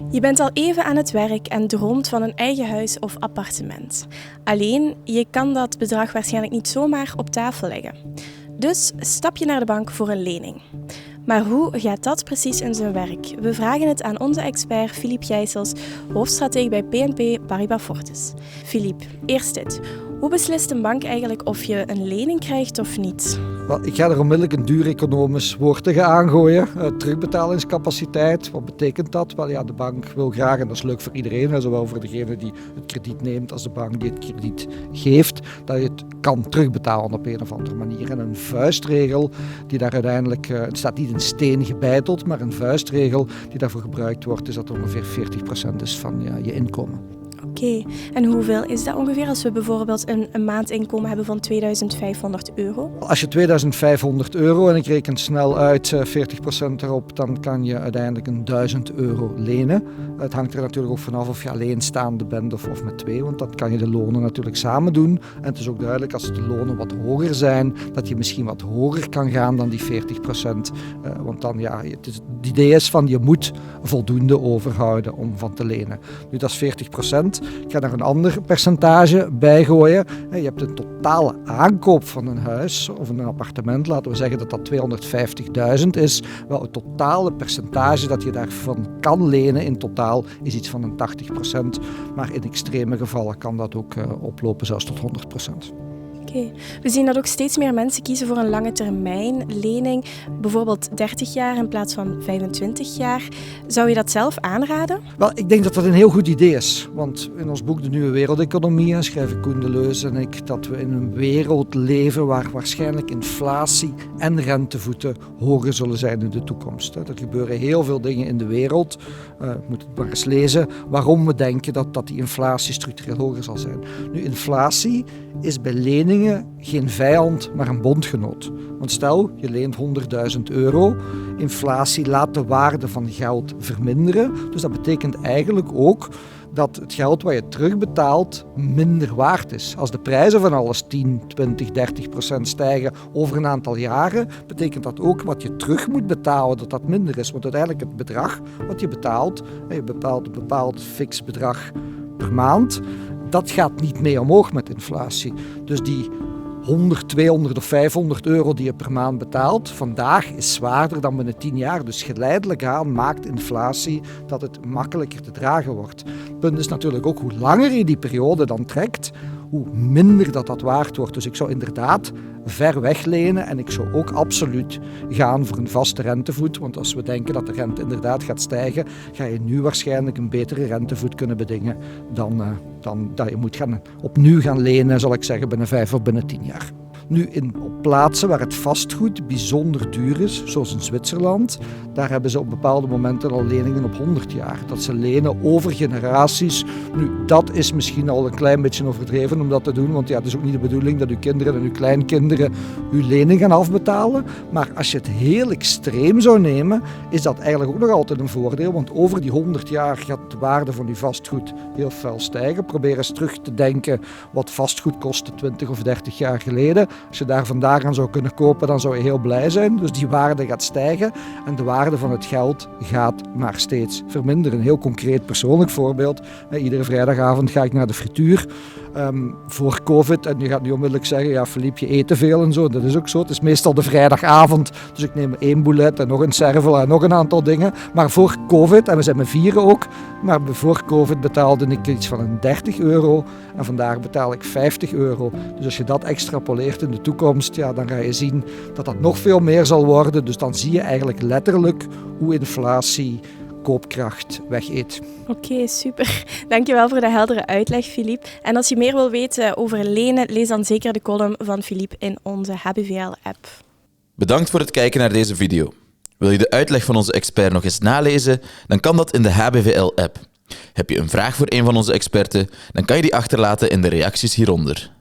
Je bent al even aan het werk en droomt van een eigen huis of appartement. Alleen, je kan dat bedrag waarschijnlijk niet zomaar op tafel leggen. Dus stap je naar de bank voor een lening. Maar hoe gaat dat precies in zijn werk? We vragen het aan onze expert Philippe Gijsels, hoofdstratege bij BNP Paribas Fortis. Philippe, eerst dit. Hoe beslist een bank eigenlijk of je een lening krijgt of niet? Wel, ik ga er onmiddellijk een duur economisch woord tegen aangooien. Terugbetalingscapaciteit, wat betekent dat? Wel ja, de bank wil graag, en dat is leuk voor iedereen, zowel voor degene die het krediet neemt als de bank die het krediet geeft, dat je het kan terugbetalen op een of andere manier. En een vuistregel die daar uiteindelijk, het staat niet in steen gebeiteld, maar een vuistregel die daarvoor gebruikt wordt, is dat ongeveer 40% is van je inkomen. Oké, en hoeveel is dat ongeveer als we bijvoorbeeld een maandinkomen hebben van €2500? Als je €2500 en ik reken snel uit 40% erop, dan kan je uiteindelijk €1000 lenen. Het hangt er natuurlijk ook vanaf of je alleenstaande bent of met twee, want dan kan je de lonen natuurlijk samen doen. En het is ook duidelijk als de lonen wat hoger zijn, dat je misschien wat hoger kan gaan dan die 40%. Want dan het idee is van je moet voldoende overhouden om van te lenen. Nu dat is 40%. Ik ga daar een ander percentage bij gooien. Je hebt een totale aankoop van een huis of een appartement. Laten we zeggen dat dat 250.000 is. Wel, het totale percentage dat je daarvan kan lenen in totaal is iets van een 80%. Maar in extreme gevallen kan dat ook oplopen zelfs tot 100%. Oké. We zien dat ook steeds meer mensen kiezen voor een lange termijn lening, bijvoorbeeld 30 jaar in plaats van 25 jaar. Zou je dat zelf aanraden? Wel, ik denk dat dat een heel goed idee is. Want in ons boek De Nieuwe Wereldeconomie schrijven Koen Deleuze en ik dat we in een wereld leven waar waarschijnlijk inflatie en rentevoeten hoger zullen zijn in de toekomst. Er gebeuren heel veel dingen in de wereld. Je moet het maar eens lezen waarom we denken dat die inflatie structureel hoger zal zijn. Nu, inflatie is bij leningen geen vijand, maar een bondgenoot. Want stel, je leent €100.000. Inflatie laat de waarde van geld verminderen. Dus dat betekent eigenlijk ook dat het geld wat je terugbetaalt minder waard is. Als de prijzen van alles 10, 20, 30% stijgen over een aantal jaren, betekent dat ook wat je terug moet betalen, dat minder is. Want uiteindelijk het bedrag wat je betaalt, je bepaalt een bepaald fix bedrag per maand, dat gaat niet mee omhoog met inflatie. Dus die 100, 200 of €500 die je per maand betaalt, vandaag is zwaarder dan binnen 10 jaar. Dus geleidelijk aan maakt inflatie dat het makkelijker te dragen wordt. Het punt is natuurlijk ook hoe langer je die periode dan trekt, hoe minder dat waard wordt. Dus ik zou inderdaad ver weg lenen en ik zou ook absoluut gaan voor een vaste rentevoet. Want als we denken dat de rente inderdaad gaat stijgen, ga je nu waarschijnlijk een betere rentevoet kunnen bedingen dan dat je moet opnieuw gaan lenen, zal ik zeggen, binnen 5 of binnen 10 jaar. Nu, op plaatsen waar het vastgoed bijzonder duur is, zoals in Zwitserland, daar hebben ze op bepaalde momenten al leningen op 100 jaar. Dat ze lenen over generaties. Nu, dat is misschien al een klein beetje overdreven om dat te doen, want het is ook niet de bedoeling dat uw kinderen en uw kleinkinderen uw lening gaan afbetalen. Maar als je het heel extreem zou nemen, is dat eigenlijk ook nog altijd een voordeel, want over die 100 jaar gaat de waarde van uw vastgoed heel fel stijgen. Probeer eens terug te denken wat vastgoed kostte 20 of 30 jaar geleden. Als je daar vandaag aan zou kunnen kopen, dan zou je heel blij zijn. Dus die waarde gaat stijgen en de waarde van het geld gaat maar steeds verminderen. Een heel concreet persoonlijk voorbeeld. Iedere vrijdagavond ga ik naar de frituur. Voor COVID, en je gaat nu onmiddellijk zeggen, ja Philippe, je eet te veel en zo. Dat is ook zo. Het is meestal de vrijdagavond, dus ik neem 1 boulet en nog een cervel en nog een aantal dingen. Maar voor COVID, en we zijn met 4 ook, maar voor COVID betaalde ik iets van een €30 en vandaag betaal ik €50. Dus als je dat extrapoleert in de toekomst, dan ga je zien dat dat nog veel meer zal worden. Dus dan zie je eigenlijk letterlijk hoe inflatie koopkracht wegeet. Oké, super. Dankjewel voor de heldere uitleg, Philippe. En als je meer wil weten over lenen, lees dan zeker de column van Philippe in onze HBVL-app. Bedankt voor het kijken naar deze video. Wil je de uitleg van onze expert nog eens nalezen? Dan kan dat in de HBVL-app. Heb je een vraag voor een van onze experten? Dan kan je die achterlaten in de reacties hieronder.